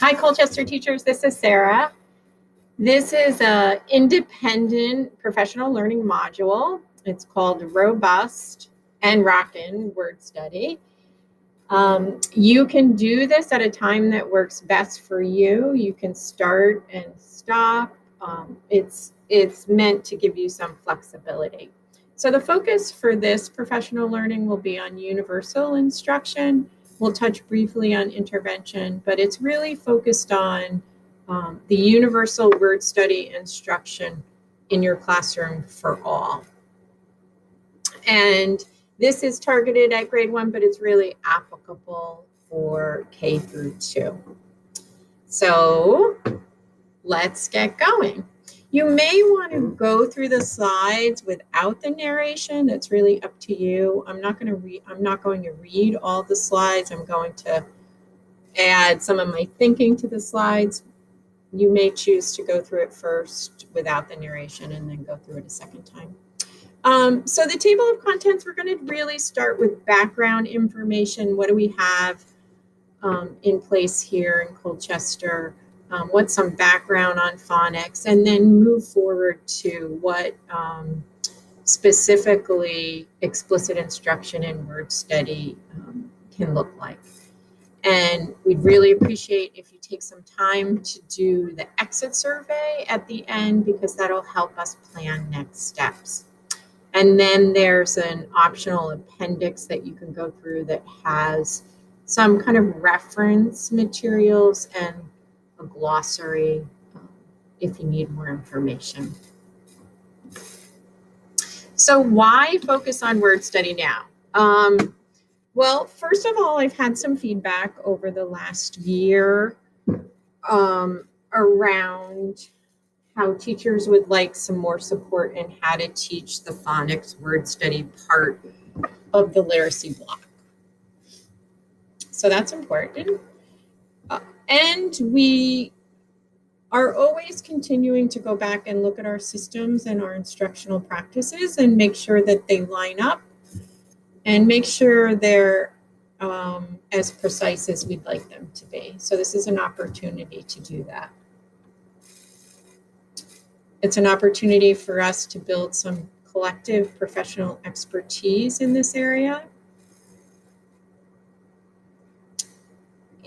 Hi, Colchester teachers. This is Sarah. This is an independent professional learning module. It's called Robust and Rockin' Word Study. You can do this at a time that works best for you. You can start and stop. It's meant to give you some flexibility. So the focus for this professional learning will be on universal instruction. We'll touch briefly on intervention, but it's really focused on the universal word study instruction in your classroom for all. And this is targeted at grade 1, but it's really applicable for K through 2. So let's get going. You may want to go through the slides without the narration. That's really up to you. I'm not going to read all the slides. I'm going to add some of my thinking to the slides. You may choose to go through it first without the narration and then go through it a second time. So the table of contents, we're going to really start with background information. What do we have in place here in Colchester? What's some background on phonics? And then move forward to what specifically explicit instruction and word study can look like. And we'd really appreciate if you take some time to do the exit survey at the end, because that'll help us plan next steps. And then there's an optional appendix that you can go through that has some kind of reference materials and a glossary if you need more information. So why focus on word study now? Well, first of all, I've had some feedback over the last year around how teachers would like some more support in how to teach the phonics word study part of the literacy block. So that's important. And we are always continuing to go back and look at our systems and our instructional practices and make sure that they line up and make sure they're as precise as we'd like them to be. So this is an opportunity to do that. It's an opportunity for us to build some collective professional expertise in this area.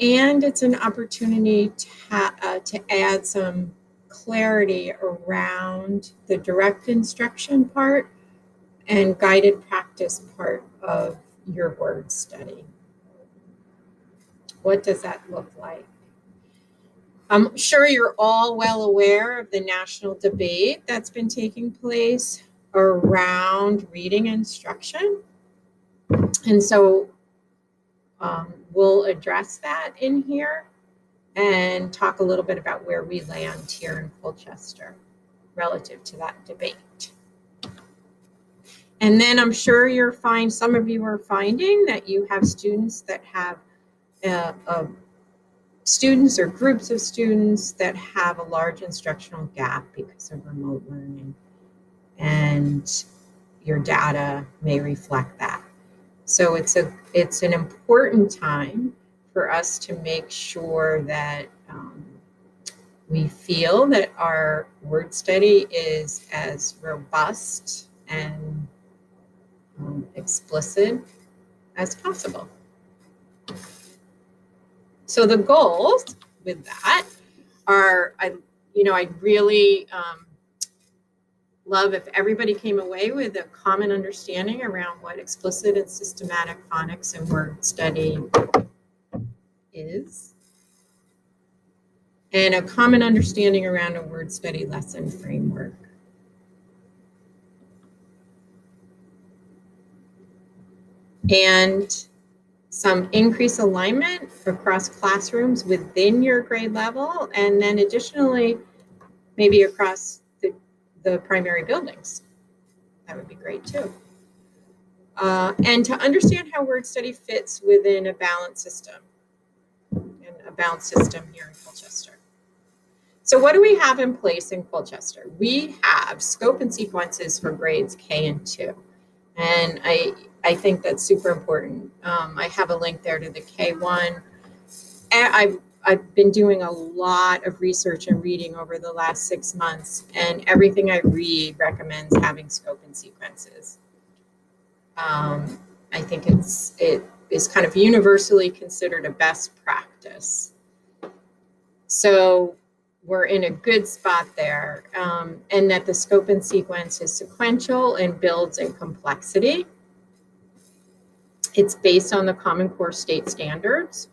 And it's an opportunity to add some clarity around the direct instruction part and guided practice part of your word study. What does that look like? I'm sure you're all well aware of the national debate that's been taking place around reading instruction. And so we'll address that in here and talk a little bit about where we land here in Colchester relative to that debate. And then I'm sure some of you are finding that you have students that have students or groups of students that have a large instructional gap because of remote learning. And your data may reflect that. So it's an important time for us to make sure that we feel that our word study is as robust and explicit as possible. So the goals with that are, I'd really love if everybody came away with a common understanding around what explicit and systematic phonics and word study is, and a common understanding around a word study lesson framework. And some increased alignment across classrooms within your grade level, and then additionally, maybe across the primary buildings. That would be great too. And to understand how word study fits within a balanced system, and a balanced system here in Colchester. So what do we have in place in Colchester? We have scope and sequences for grades K and 2. And I think that's super important. I have a link there to the K1. And I've been doing a lot of research and reading over the last 6 months, and everything I read recommends having scope and sequences. I think it is kind of universally considered a best practice. So we're in a good spot there, and that the scope and sequence is sequential and builds in complexity. It's based on the Common Core state standards.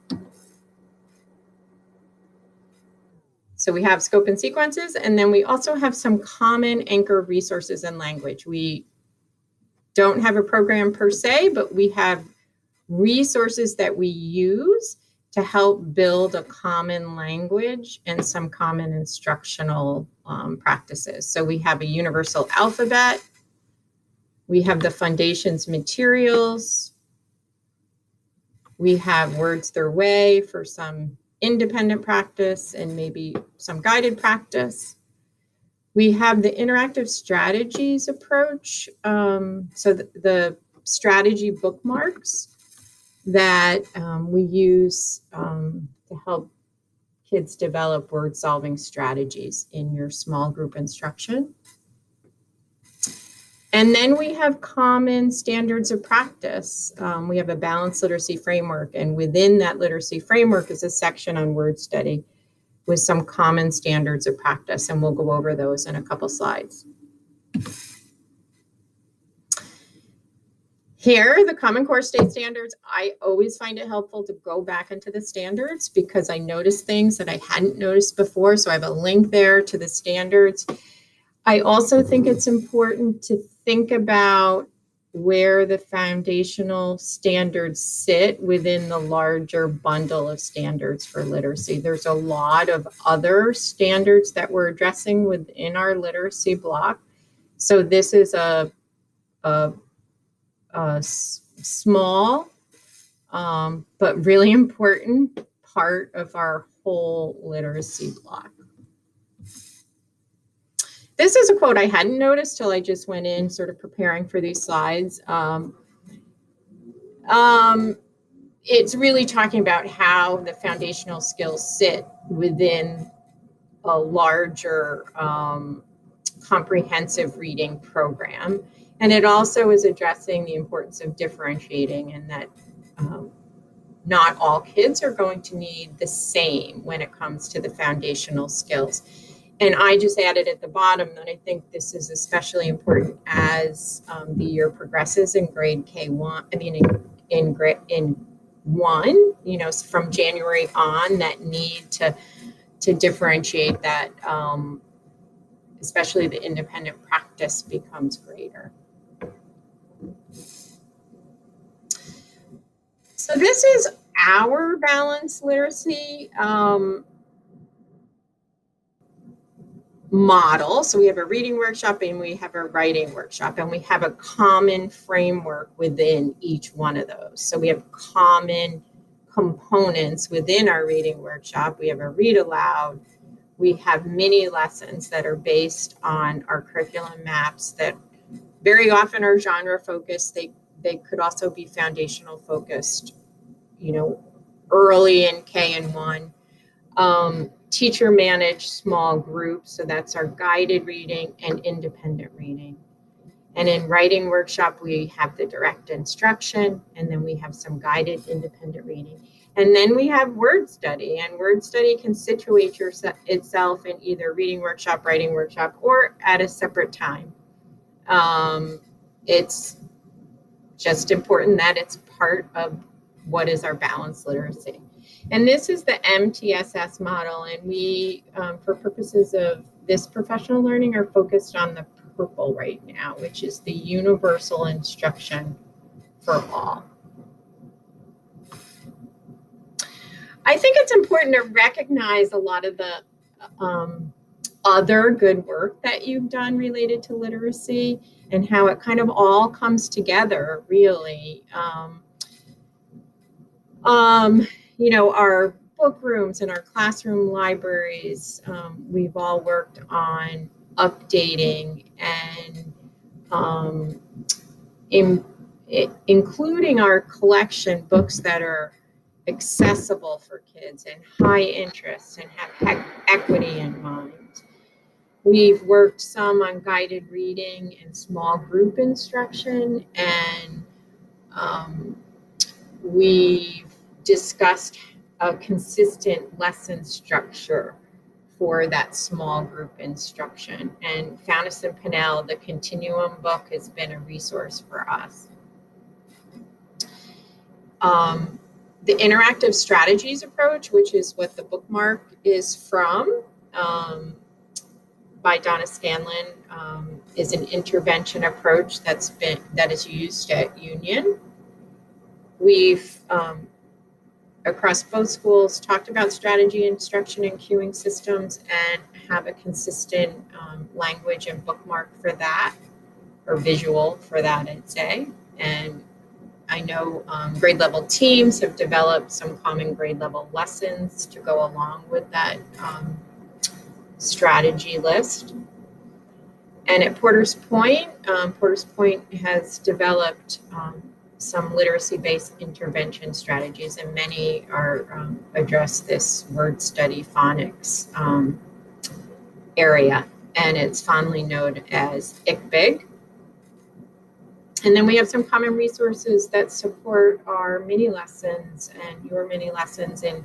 So we have scope and sequences, and then we also have some common anchor resources and language. We don't have a program per se, but we have resources that we use to help build a common language and some common instructional practices. So we have a universal alphabet. We have the foundations materials. We have Words Their Way for some independent practice and maybe some guided practice. We have the interactive strategies approach. So the strategy bookmarks that we use to help kids develop word solving strategies in your small group instruction. And then we have common standards of practice. We have a balanced literacy framework, and within that literacy framework is a section on word study with some common standards of practice, and we'll go over those in a couple slides. Here, the Common Core state standards, I always find it helpful to go back into the standards because I noticed things that I hadn't noticed before, so I have a link there to the standards. I also think it's important to think about where the foundational standards sit within the larger bundle of standards for literacy. There's a lot of other standards that we're addressing within our literacy block. So this is a small but really important part of our whole literacy block. This is a quote I hadn't noticed till I just went in sort of preparing for these slides. It's really talking about how the foundational skills sit within a larger comprehensive reading program. And it also is addressing the importance of differentiating, and that not all kids are going to need the same when it comes to the foundational skills. And I just added at the bottom that I think this is especially important as the year progresses in grade K1. I mean, in one, you know, from January on, that need to differentiate that, especially the independent practice becomes greater. So this is our balanced literacy model. So we have a reading workshop and we have a writing workshop, and we have a common framework within each one of those. So we have common components within our reading workshop. We have a read aloud. We have mini lessons that are based on our curriculum maps that very often are genre focused. They could also be foundational focused, you know, early in K and 1. Teacher managed small groups, so that's our guided reading and independent reading. And in writing workshop, we have the direct instruction, and then we have some guided independent reading. And then we have word study, and word study can situate itself in either reading workshop, writing workshop, or at a separate time. It's just important that it's part of what is our balanced literacy. And this is the MTSS model, and we, for purposes of this professional learning, are focused on the purple right now, which is the universal instruction for all. I think it's important to recognize a lot of the other good work that you've done related to literacy and how it kind of all comes together, really. You know, our book rooms and our classroom libraries, we've all worked on updating and including our collection books that are accessible for kids and high interest and have equity in mind. We've worked some on guided reading and small group instruction, and we've discussed a consistent lesson structure for that small group instruction. And Fountas and Pinnell, the Continuum book, has been a resource for us. The interactive strategies approach, which is what the bookmark is from, by Donna Scanlon, is an intervention approach that is used at Union. We've across both schools talked about strategy, instruction, and cueing systems, and have a consistent language and bookmark for that, or visual for that, I'd say. And I know grade level teams have developed some common grade level lessons to go along with that strategy list. And at Porter's Point has developed some literacy-based intervention strategies, and many are address this word study phonics area, and it's fondly known as ICBIG. And then we have some common resources that support our mini lessons and your mini lessons in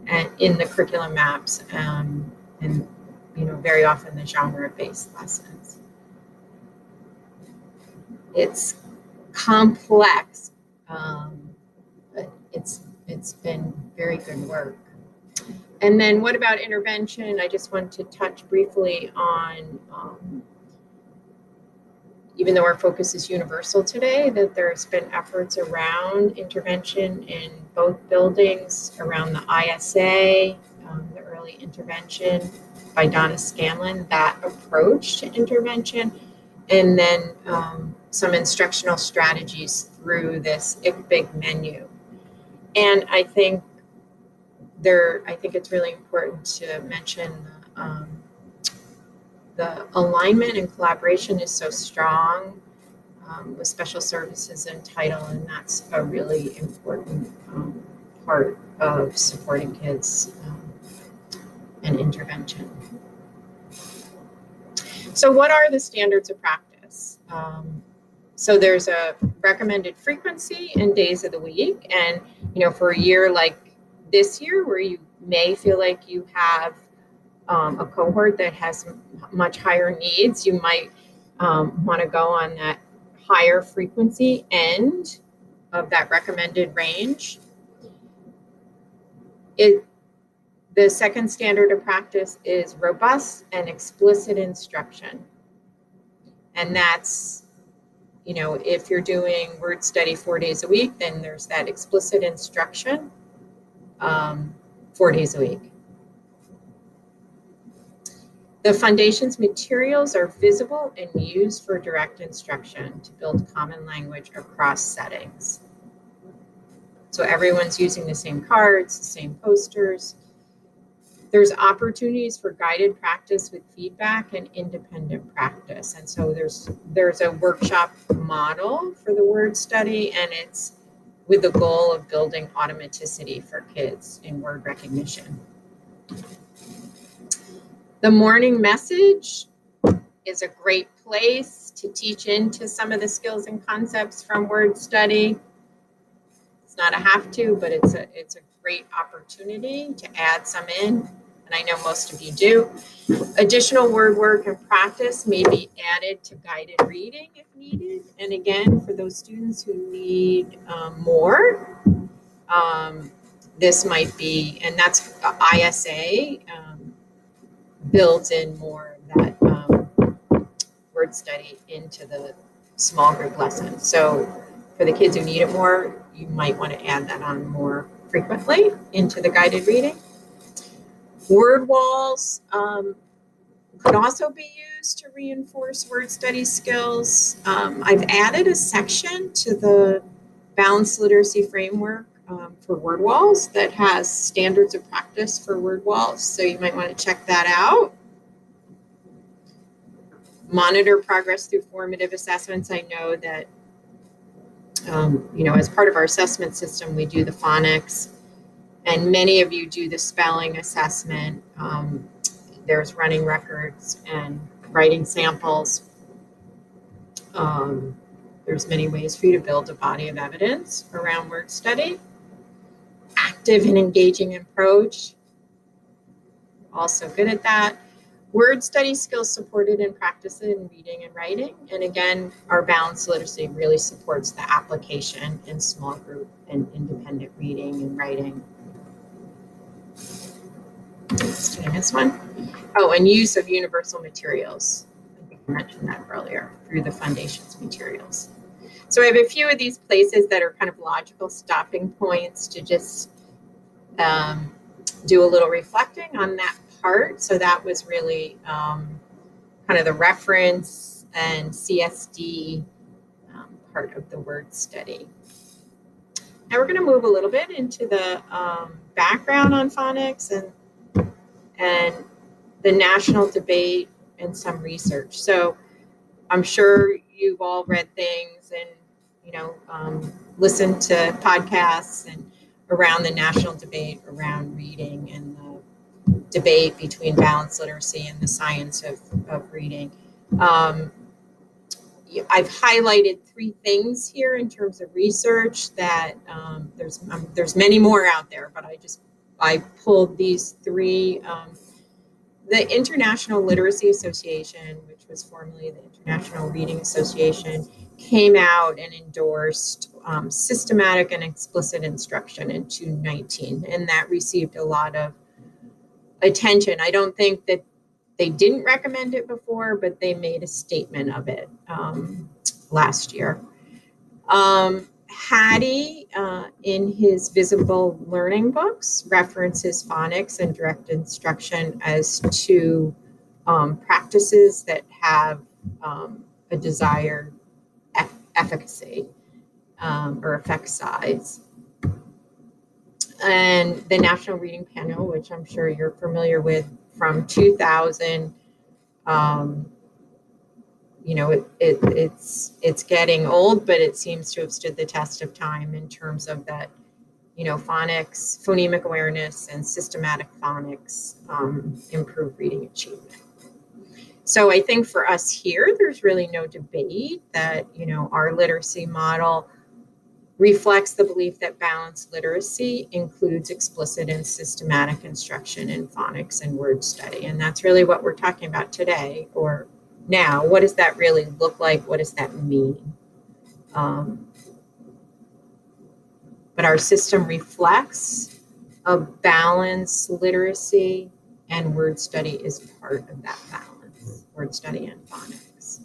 the curriculum maps, and very often the genre-based lessons. It's complex, but it's been very good work. And then what about intervention? I just want to touch briefly on, even though our focus is universal today, that there's been efforts around intervention in both buildings, around the ISA, the early intervention by Donna Scanlon, that approach to intervention, and then some instructional strategies through this ICBIG menu. And I think it's really important to mention the alignment and collaboration is so strong with special services and title, and that's a really important part of supporting kids and intervention. So what are the standards of practice? So there's a recommended frequency and days of the week. And, for a year like this year, where you may feel like you have a cohort that has much higher needs, you might want to go on that higher frequency end of that recommended range. The second standard of practice is robust and explicit instruction. And that's, if you're doing word study 4 days a week, then there's that explicit instruction 4 days a week. The foundation's materials are visible and used for direct instruction to build common language across settings. So everyone's using the same cards, the same posters. There's opportunities for guided practice with feedback and independent practice. And so there's a workshop model for the word study, and it's with the goal of building automaticity for kids in word recognition. The morning message is a great place to teach into some of the skills and concepts from word study. It's not a have to, but it's a great opportunity to add some in. And I know most of you do. Additional word work and practice may be added to guided reading if needed. And again, for those students who need more, this might be, and that's ISA, builds in more of that word study into the small group lesson. So for the kids who need it more, you might want to add that on more frequently into the guided reading. Word walls could also be used to reinforce word study skills. I've added a section to the Balanced Literacy Framework for word walls that has standards of practice for word walls, so you might want to check that out. Monitor progress through formative assessments. I know that, as part of our assessment system, we do the phonics And many of you do the spelling assessment. There's running records and writing samples. There's many ways for you to build a body of evidence around word study. Active and engaging approach. Also good at that. Word study skills supported in practice in reading and writing. And again, our balanced literacy really supports the application in small group and independent reading and writing. Let's do this one. Oh, and use of universal materials. I think I mentioned that earlier through the foundations materials. So I have a few of these places that are kind of logical stopping points to just do a little reflecting on that part. So that was really kind of the reference and CSD part of the word study. Now we're going to move a little bit into the background on phonics and the national debate and some research. So I'm sure you've all read things and listened to podcasts and around the national debate around reading and the debate between balanced literacy and the science of reading. I've highlighted 3 things here in terms of research that there's many more out there, but I pulled these 3. The International Literacy Association, which was formerly the International Reading Association, came out and endorsed systematic and explicit instruction in 2019, and that received a lot of attention. I don't think that they didn't recommend it before, but they made a statement of it last year. Hattie, in his Visible Learning books, references phonics and direct instruction as 2 practices that have a desired efficacy or effect size. And the National Reading Panel, which I'm sure you're familiar with, from 2000, it's getting old, but it seems to have stood the test of time in terms of that, phonics, phonemic awareness, and systematic phonics improve reading achievement. So I think for us here, there's really no debate that, our literacy model reflects the belief that balanced literacy includes explicit and systematic instruction in phonics and word study. And that's really what we're talking about today, or now. What does that really look like? What does that mean? But our system reflects a balanced literacy, and word study is part of that balance, word study and phonics.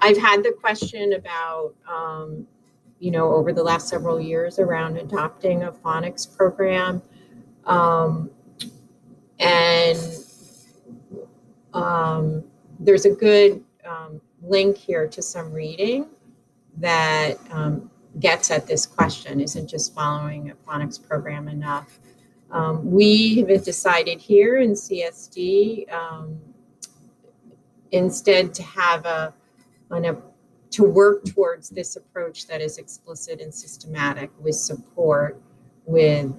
I've had the question about, over the last several years around adopting a phonics program. There's a good link here to some reading that gets at this question. Isn't just following a phonics program enough? We have decided here in CSD instead to have to work towards this approach that is explicit and systematic with support with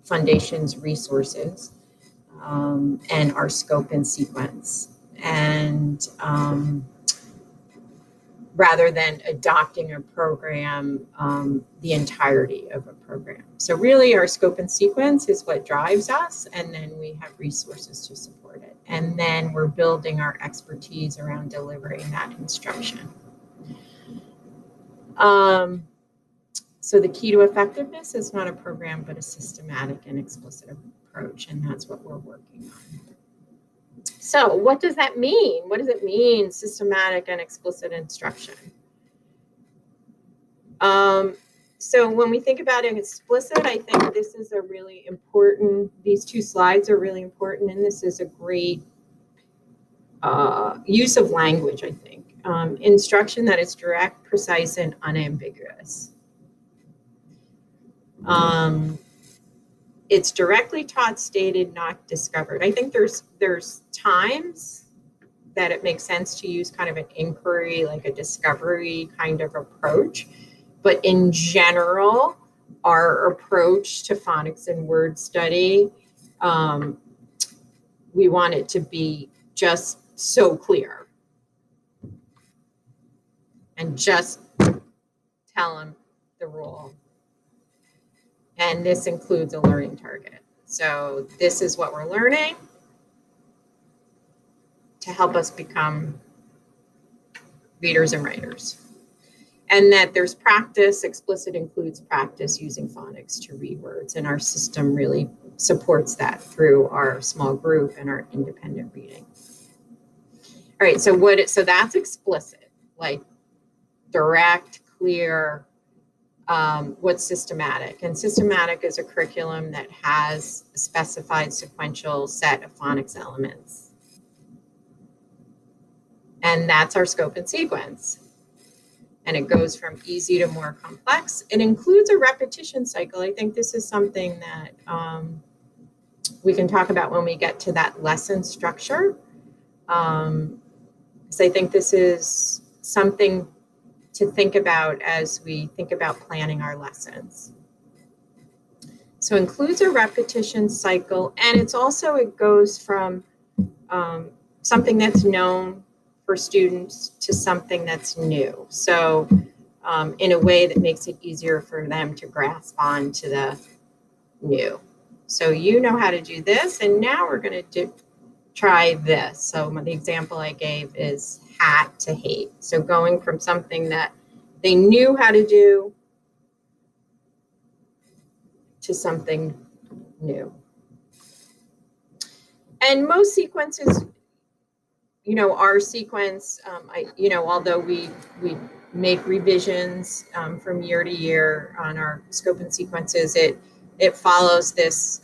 Foundation's resources and our scope and sequence. And rather than adopting a program, the entirety of a program. So really our scope and sequence is what drives us, and then we have resources to support it. And then we're building our expertise around delivering that instruction. So the key to effectiveness is not a program, but a systematic and explicit approach, and that's what we're working on. So what does that mean? What does it mean, systematic and explicit instruction? So when we think about it explicit, I think this is a really important, these 2 slides are really important, and this is a great use of language, I think. Instruction that is direct, precise, and unambiguous. It's directly taught, stated, not discovered. I think there's times that it makes sense to use kind of an inquiry, like a discovery kind of approach. But in general, our approach to phonics and word study, we want it to be just so clear. And just tell them the rule. And this includes a learning target. So this is what we're learning to help us become readers and writers. And that there's practice, explicit includes practice using phonics to read words. And our system really supports that through our small group and our independent reading. All right, so that's explicit, like direct, clear. What's systematic? And systematic is a curriculum that has a specified sequential set of phonics elements. And that's our scope and sequence. And it goes from easy to more complex. It includes a repetition cycle. I think this is something that we can talk about when we get to that lesson structure. So I think this is something to think about as we think about planning our lessons. So includes a repetition cycle, and it goes from something that's known for students to something that's new. So in a way that makes it easier for them to grasp on to the new. So you know how to do this, and now we're going to try this. So the example I gave is hat to hate. So going from something that they knew how to do to something new. And most sequences, our sequence, although we make revisions from year to year on our scope and sequences, it follows this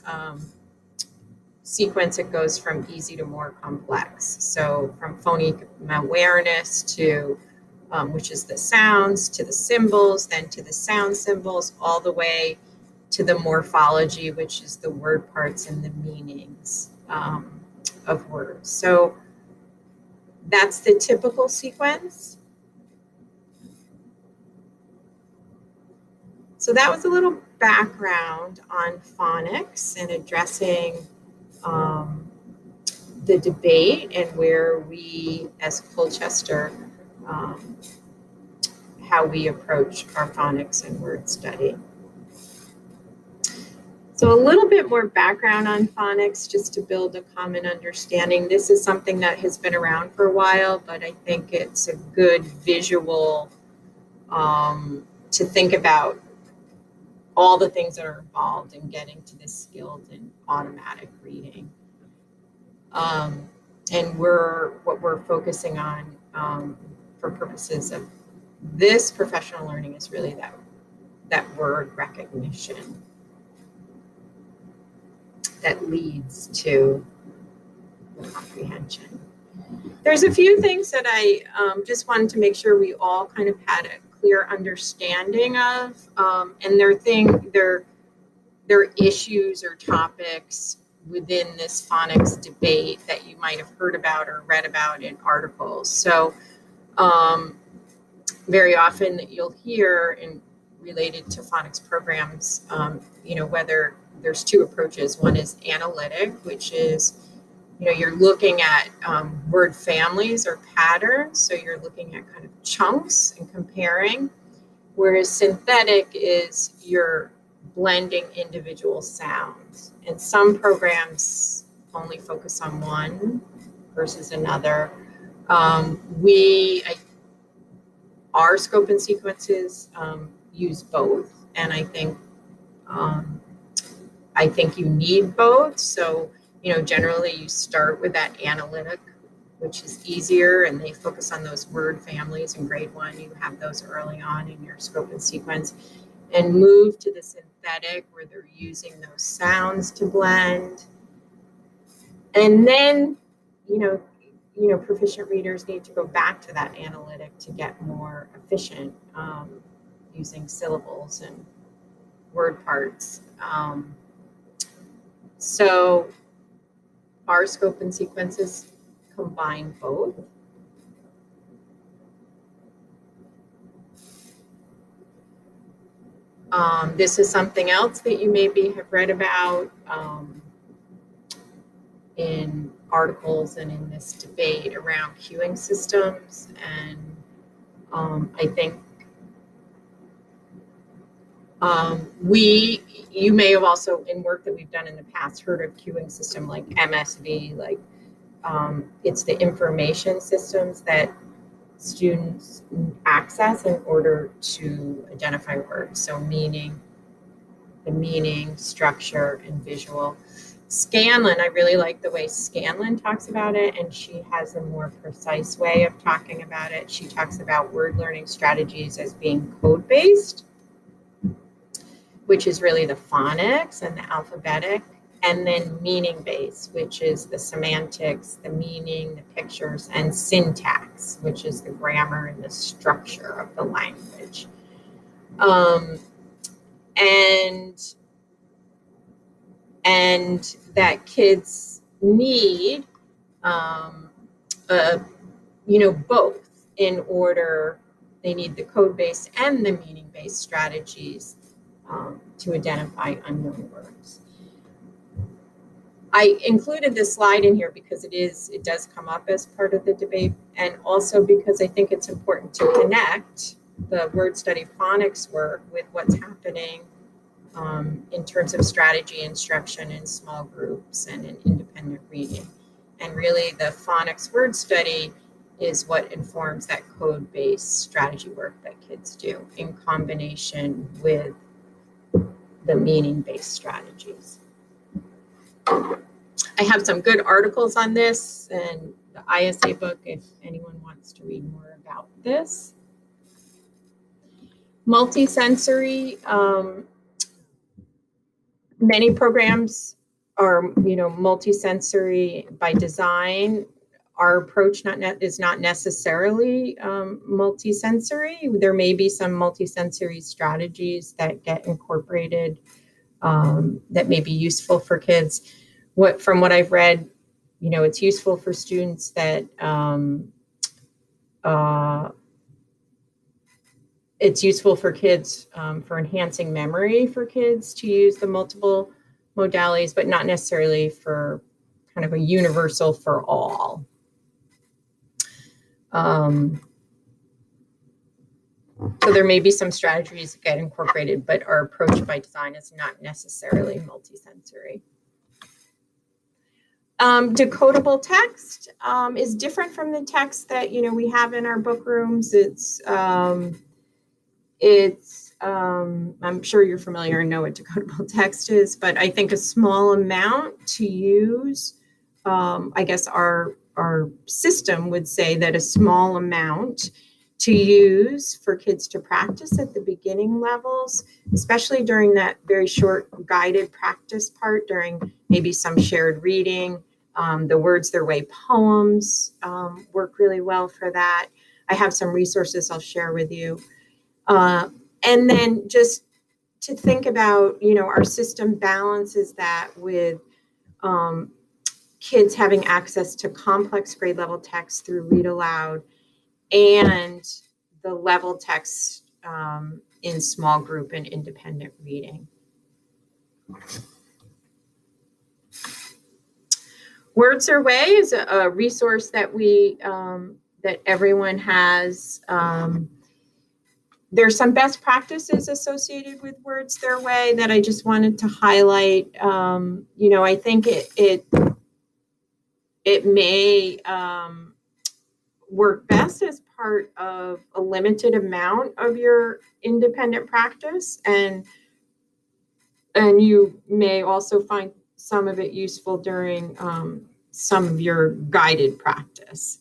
sequence. It goes from easy to more complex. So from phonic awareness to, which is the sounds, to the symbols, then to the sound symbols, all the way to the morphology, which is the word parts and the meanings of words. So that's the typical sequence. So that was a little background on phonics and addressing the debate and where we as Colchester, how we approach our phonics and word study. So a little bit more background on phonics, just to build a common understanding. This is something that has been around for a while, but I think it's a good visual to think about all the things that are involved in getting to this skilled and automatic reading. And what we're focusing on for purposes of this professional learning is really that word recognition that leads to comprehension. There's a few things that I just wanted to make sure we all kind of had a clear understanding of, and they're issues or topics within this phonics debate that you might have heard about or read about in articles. So very often you'll hear in related to phonics programs, whether there's two approaches. One is analytic, which is, you're looking at word families or patterns. So you're looking at kind of chunks and comparing, whereas synthetic is you're blending individual sounds. And some programs only focus on one versus another. Our scope and sequences use both, and I think you need both. So, generally you start with that analytic, which is easier, and they focus on those word families in grade 1. You have those early on in your scope and sequence, and move to the synthetic where they're using those sounds to blend. And then, proficient readers need to go back to that analytic to get more efficient using syllables and word parts. So our scope and sequences combine both. This is something else that you maybe have read about in articles and in this debate around cueing systems. And I think you may have also, in work that we've done in the past, heard of cueing system like MSV, like it's the information systems that students access in order to identify words. So the meaning, structure, and visual. Scanlon, I really like the way Scanlon talks about it, and she has a more precise way of talking about it. She talks about word learning strategies as being code-based, which is really the phonics and the alphabetic, and then meaning-based, which is the semantics, the meaning, the pictures, and syntax, which is the grammar and the structure of the language. And that kids need, both in order. They need the code-based and the meaning-based strategies to identify unknown words. I included this slide in here because it does come up as part of the debate, and also because I think it's important to connect the word study phonics work with what's happening in terms of strategy instruction in small groups and in independent reading. And really the phonics word study is what informs that code-based strategy work that kids do in combination with the meaning-based strategies. I have some good articles on this and the ISA book if anyone wants to read more about this. Multisensory, many programs are, multisensory by design. Our approach is not necessarily multisensory. There may be some multisensory strategies that get incorporated that may be useful for kids. From what I've read, it's useful for students that it's useful for kids for enhancing memory for kids to use the multiple modalities, but not necessarily for kind of a universal for all. So there may be some strategies that get incorporated, but our approach by design is not necessarily multisensory. Decodable text is different from the text that we have in our book rooms. I'm sure you're familiar and know what decodable text is, but I think a small amount to use. I guess our system would say that a small amount to use for kids to practice at the beginning levels, especially during that very short guided practice part, during maybe some shared reading. The Words Their Way poems work really well for that. I have some resources I'll share with you. And then just to think about, our system balances that with kids having access to complex grade level text through Read Aloud and the level text in small group and independent reading. Words Their Way is a resource that that everyone has. There's some best practices associated with Words Their Way that I just wanted to highlight. I think it may work best as part of a limited amount of your independent practice, and you may also find some of it useful during some of your guided practice.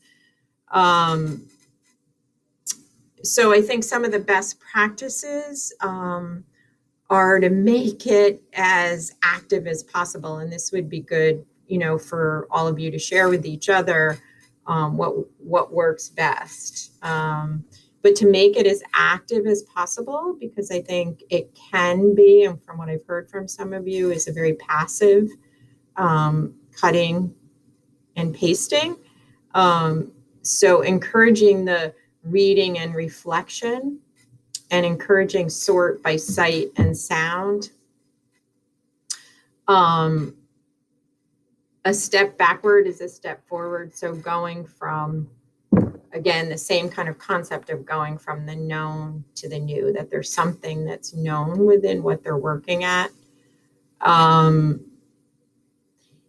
So I think some of the best practices are to make it as active as possible. And this would be good, for all of you to share with each other what works best. But to make it as active as possible, because I think it can be, and from what I've heard from some of you, is a very passive cutting and pasting. So encouraging the reading and reflection and encouraging sort by sight and sound. A step backward is a step forward. So going from, again, the same kind of concept of going from the known to the new, that there's something that's known within what they're working at. And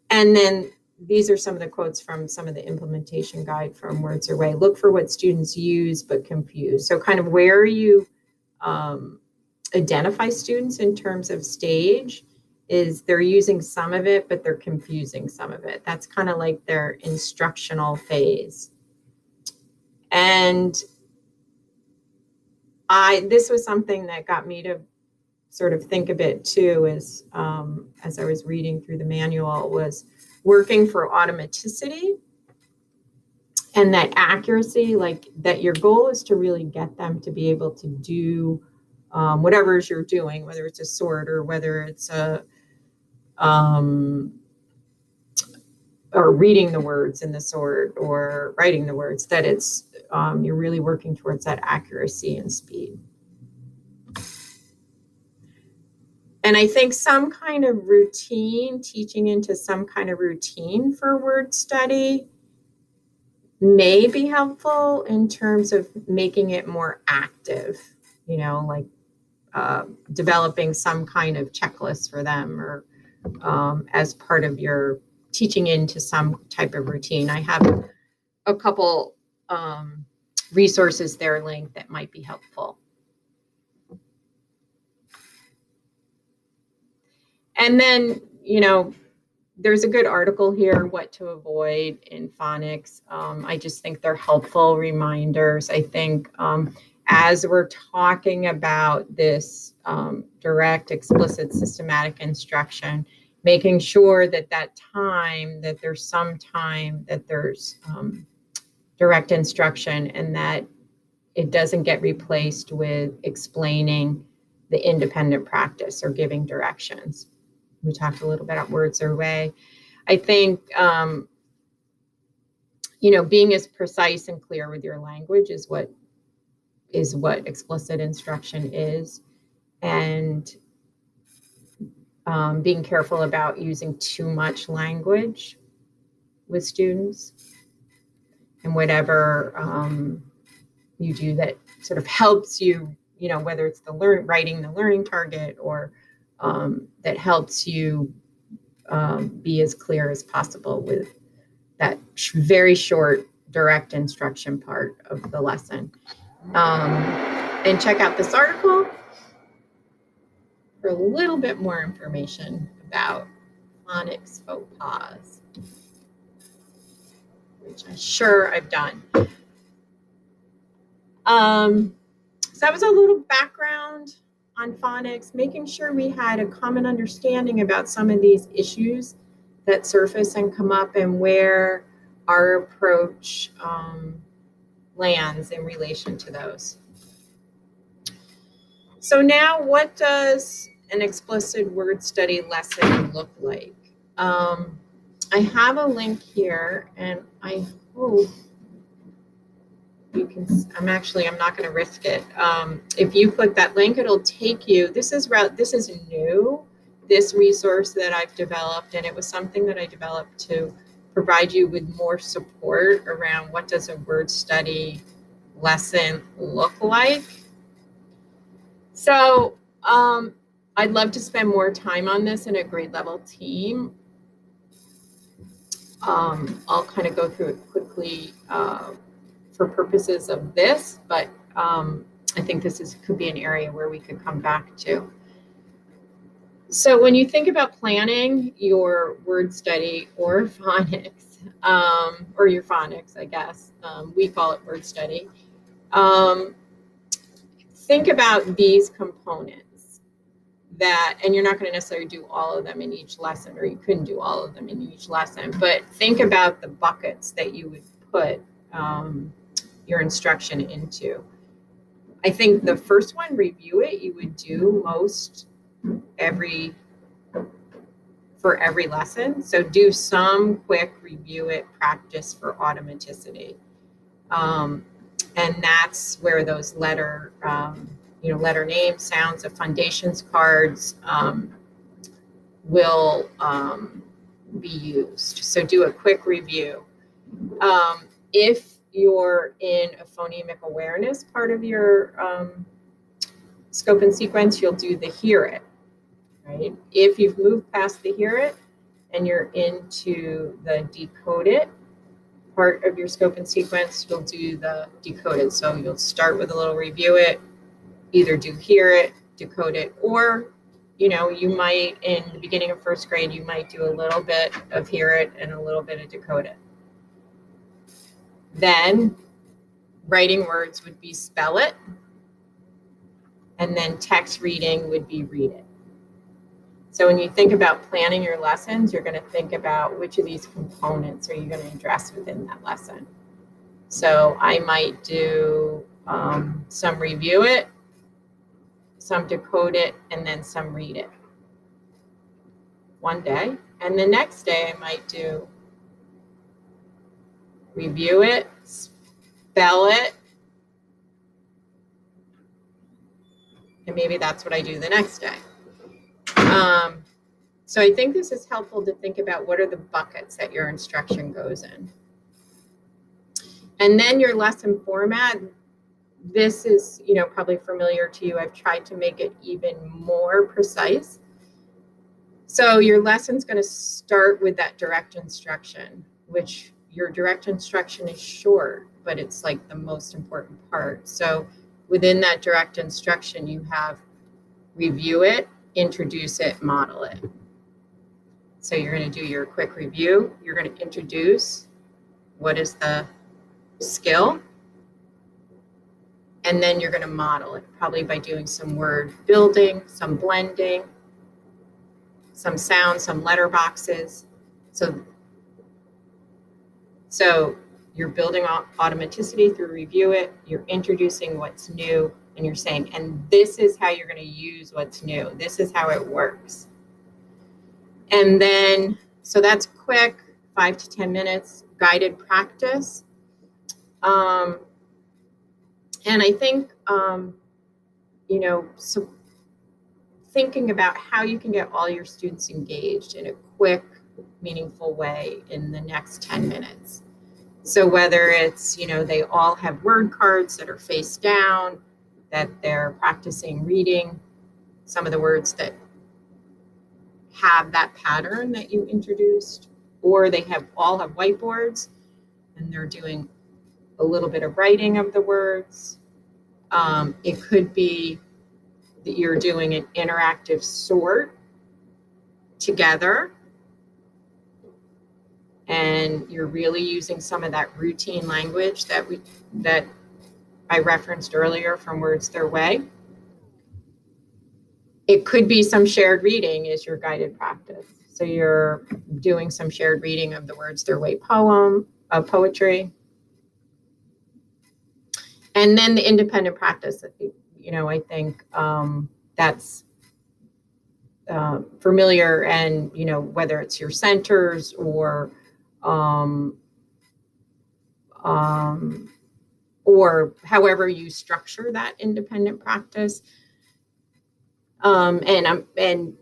then these are some of the quotes from some of the implementation guide from Words Your Way. Look for what students use but confuse. So kind of where you identify students in terms of stage is they're using some of it, but they're confusing some of it. That's kind of like their instructional phase. And this was something that got me to sort of think a bit too, as I was reading through the manual, was working for automaticity and that accuracy, like that your goal is to really get them to be able to do whatever it is you're doing, whether it's a sort or whether it's a or reading the words in the sort or writing the words, that it's you're really working towards that accuracy and speed. And I think some kind of routine, teaching into some kind of routine for word study may be helpful in terms of making it more active, you know, like developing some kind of checklist for them, or as part of your teaching into some type of routine. I have a couple resources there linked that might be helpful. And then, you know, there's a good article here, What to Avoid in Phonics. I just think they're helpful reminders. I think as we're talking about this direct, explicit, systematic instruction, making sure that there's some time that there's direct instruction, and that it doesn't get replaced with explaining the independent practice or giving directions. We talked a little bit about Words Your Way. I think, you know, being as precise and clear with your language is what explicit instruction is. And being careful about using too much language with students, and whatever you do that sort of helps you, you know, whether it's the writing the learning target, or that helps you be as clear as possible with that very short, direct instruction part of the lesson. And check out this article for a little bit more information about phonics faux pas, which I'm sure I've done. So that was a little background on phonics, making sure we had a common understanding about some of these issues that surface and come up, and where our approach lands in relation to those. So now, what does an explicit word study lesson look like? I have a link here, and I hope you can, I'm not going to risk it. If you click that link, it'll take you, this is new, this resource that I've developed, and it was something that I developed to provide you with more support around what does a word study lesson look like. So I'd love to spend more time on this in a grade level team. I'll kind of go through it quickly for purposes of this, but I think this could be an area where we could come back to. So when you think about planning your word study or phonics, or your phonics, I guess, we call it word study, think about these components that, and you're not going to necessarily do all of them in each lesson, or you couldn't do all of them in each lesson, but think about the buckets that you would put your instruction into. I think the first one, review it, you would do most for every lesson. So do some quick review it practice for automaticity. And that's where those letter letter names, sounds. The foundations cards will be used. So do a quick review. If you're in a phonemic awareness part of your scope and sequence, you'll do the hear it, right? If you've moved past the hear it and you're into the decode it part of your scope and sequence, you'll do the decode it. So you'll start with a little review it, either do hear it, decode it, or you might, in the beginning of first grade, you might do a little bit of hear it and a little bit of decode it. Then writing words would be spell it, and then text reading would be read it. So when you think about planning your lessons, you're going to think about which of these components are you going to address within that lesson. So I might do some review it, some decode it, and then some read it one day. And the next day I might do review it, spell it, and maybe that's what I do the next day. So I think this is helpful to think about what are the buckets that your instruction goes in. And then your lesson format, this is, probably familiar to you. I've tried to make it even more precise. So your lesson's going to start with that direct instruction, which your direct instruction is short, but it's like the most important part. So within that direct instruction, you have review it, introduce it, model it. So you're going to do your quick review. You're going to introduce what is the skill, and then you're going to model it, probably by doing some word building, some blending, some sounds, some letter boxes. So you're building automaticity through review it, you're introducing what's new, and you're saying, and this is how you're going to use what's new. This is how it works. And then, so that's quick, 5 to 10 minutes, guided practice. And I think, so thinking about how you can get all your students engaged in a quick, meaningful way in the next 10 minutes. So whether it's, they all have word cards that are face down, that they're practicing reading some of the words that have that pattern that you introduced, or they all have whiteboards and they're doing a little bit of writing of the words. It could be that you're doing an interactive sort together and you're really using some of that routine language that I referenced earlier from Words Their Way. It could be some shared reading is your guided practice. So you're doing some shared reading of the Words Their Way poetry. And then the independent practice, I think that's familiar, and, whether it's your centers or however you structure that independent practice. And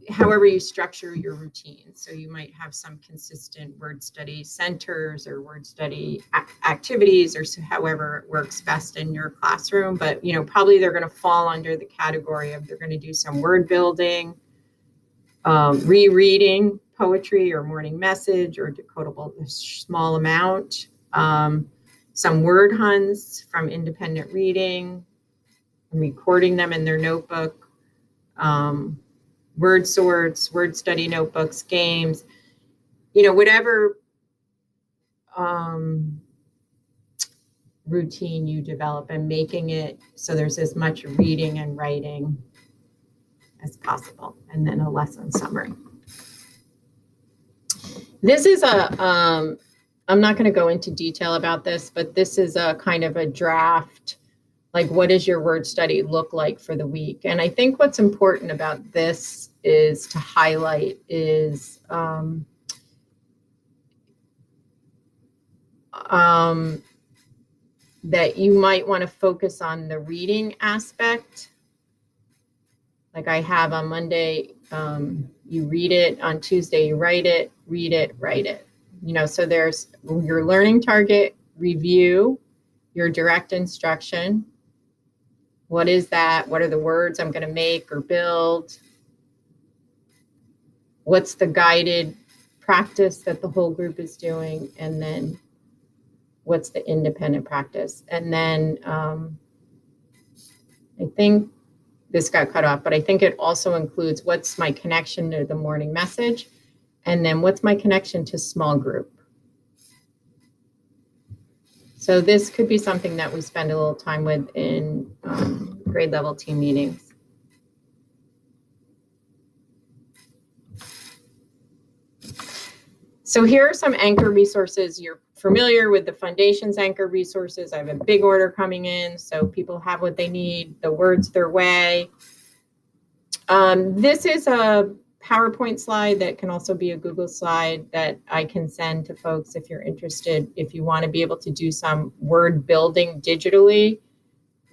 however you structure your routine. So you might have some consistent word study centers or word study activities, or however it works best in your classroom. But, probably they're going to fall under the category of they're going to do some word building, rereading poetry or morning message or decodable a small amount, some word hunts from independent reading, recording them in their notebook, word sorts, word study notebooks, games, whatever routine you develop, and making it so there's as much reading and writing as possible, and then a lesson summary. This is I'm not going to go into detail about this, but this is a kind of a draft. Like, what does your word study look like for the week? And I think what's important about this is to highlight is that you might want to focus on the reading aspect. Like I have on Monday, you read it. On Tuesday, you write it, read it, write it. You know, so there's your learning target, review, your direct instruction. What is that? What are the words I'm going to make or build? What's the guided practice that the whole group is doing? And then what's the independent practice? And then I think this got cut off, but I think it also includes what's my connection to the morning message, and then what's my connection to small group. So this could be something that we spend a little time with in grade level team meetings. So here are some anchor resources. You're familiar with the Foundation's anchor resources. I have a big order coming in, so people have what they need, the words their way. This is a PowerPoint slide that can also be a Google slide that I can send to folks if you're interested, if you want to be able to do some word building digitally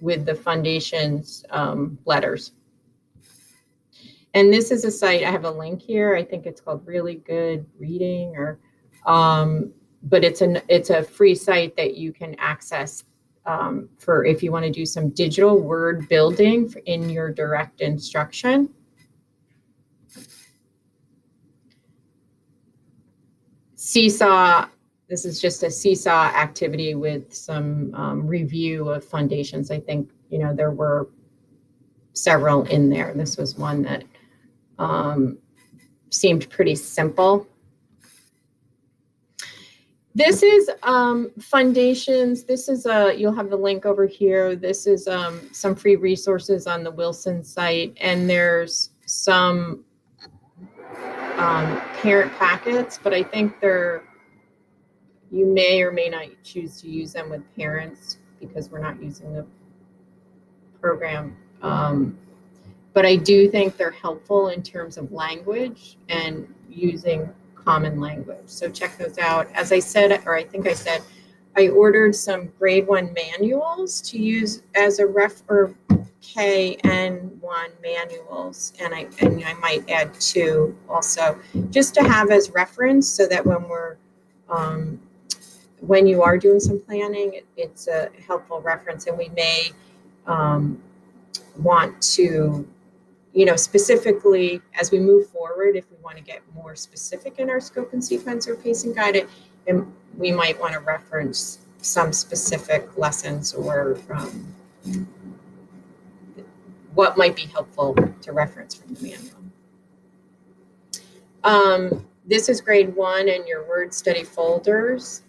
with the Foundation's letters. And this is a site, I have a link here. I think it's called Really Good Reading, or but it's a free site that you can access for if you want to do some digital word building in your direct instruction. Seesaw, this is just a Seesaw activity with some review of Foundations. I think, you know, there were several in there. This was one that seemed pretty simple. This is Foundations. This is you'll have the link over here. This is some free resources on the Wilson site, and there's some parent packets, but I think you may or may not choose to use them with parents because we're not using the program. But I do think they're helpful in terms of language and using common language. So check those out. As I said, or I think I said, I ordered some grade 1 manuals to use as a KN1 manuals, and I might add 2 also, just to have as reference, so that when you are doing some planning, it's a helpful reference. And we may want to, you know, specifically as we move forward, if we want to get more specific in our scope and sequence or pacing guide, and we might want to reference some specific lessons or what might be helpful to reference from the manual. This is grade 1 in your word study folders.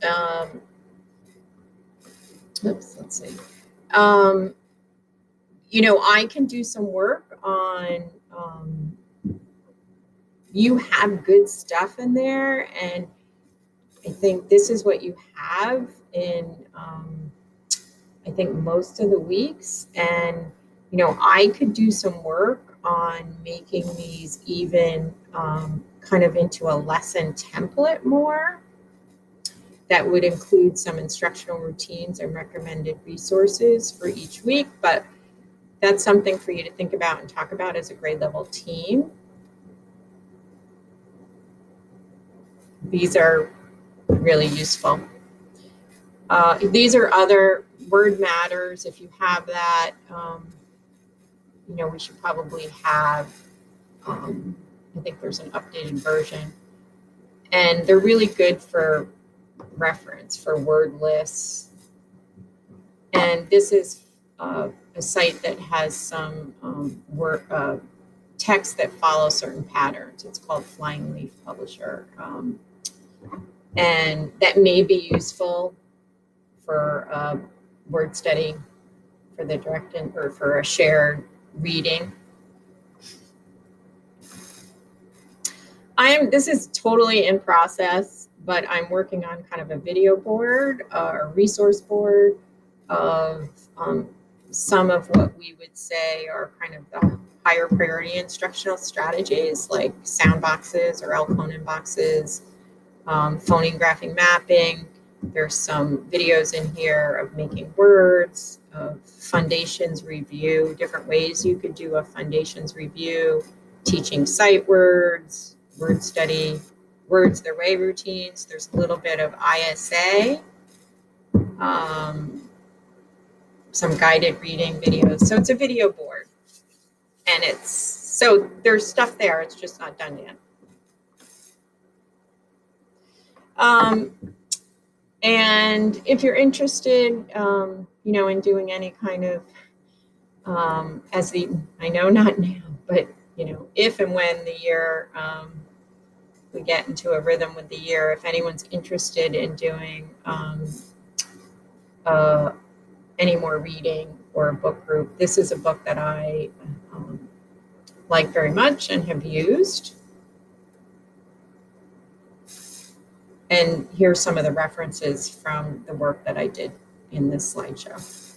Let's see. You know, I can do some work on, you have good stuff in there, and I think this is what you have in, I think most of the weeks. And, you know, I could do some work on making these even kind of into a lesson template more. That would include some instructional routines and recommended resources for each week, but that's something for you to think about and talk about as a grade level team. These are really useful. These are other Word Matters. If you have that, you know, we should probably have, I think there's an updated version. And they're really good for reference, for word lists. And this is a site that has some text that follow certain patterns. It's called Flying Leaf Publisher. And that may be useful for word study, for the direct or for a shared reading. This is totally in process, but I'm working on kind of a video board, a resource board of some of what we would say are kind of the higher priority instructional strategies, like sound boxes or L. Conan boxes, phoneme graphing mapping, There's some videos in here of making words, of Fundations review, different ways you could do a Fundations review, teaching sight words, word study, words their way routines. There's a little bit of ISA, some guided reading videos. So it's a video board. And so there's stuff there, it's just not done yet. And if you're interested, in doing any kind of, I know not now, but, if and when the year, we get into a rhythm with the year, if anyone's interested in doing any more reading or a book group, this is a book that I like very much and have used. And here's some of the references from the work that I did in this slideshow.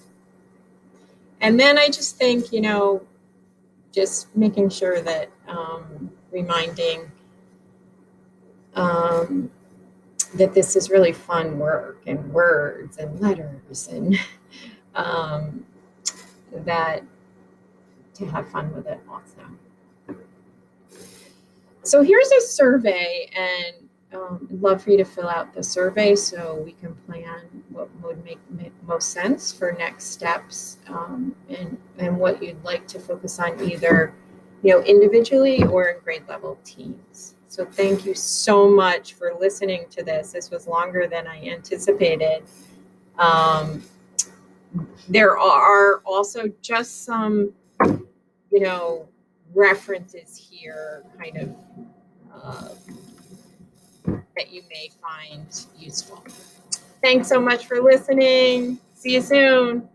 And then I just think, just making sure that reminding that this is really fun work and words and letters and that to have fun with it also. So here's a survey, and I'd love for you to fill out the survey so we can plan what would make most sense for next steps, and what you'd like to focus on either, individually or in grade level teams. So thank you so much for listening to this. This was longer than I anticipated. There are also just some, references here kind of that you may find useful. Thanks so much for listening. See you soon.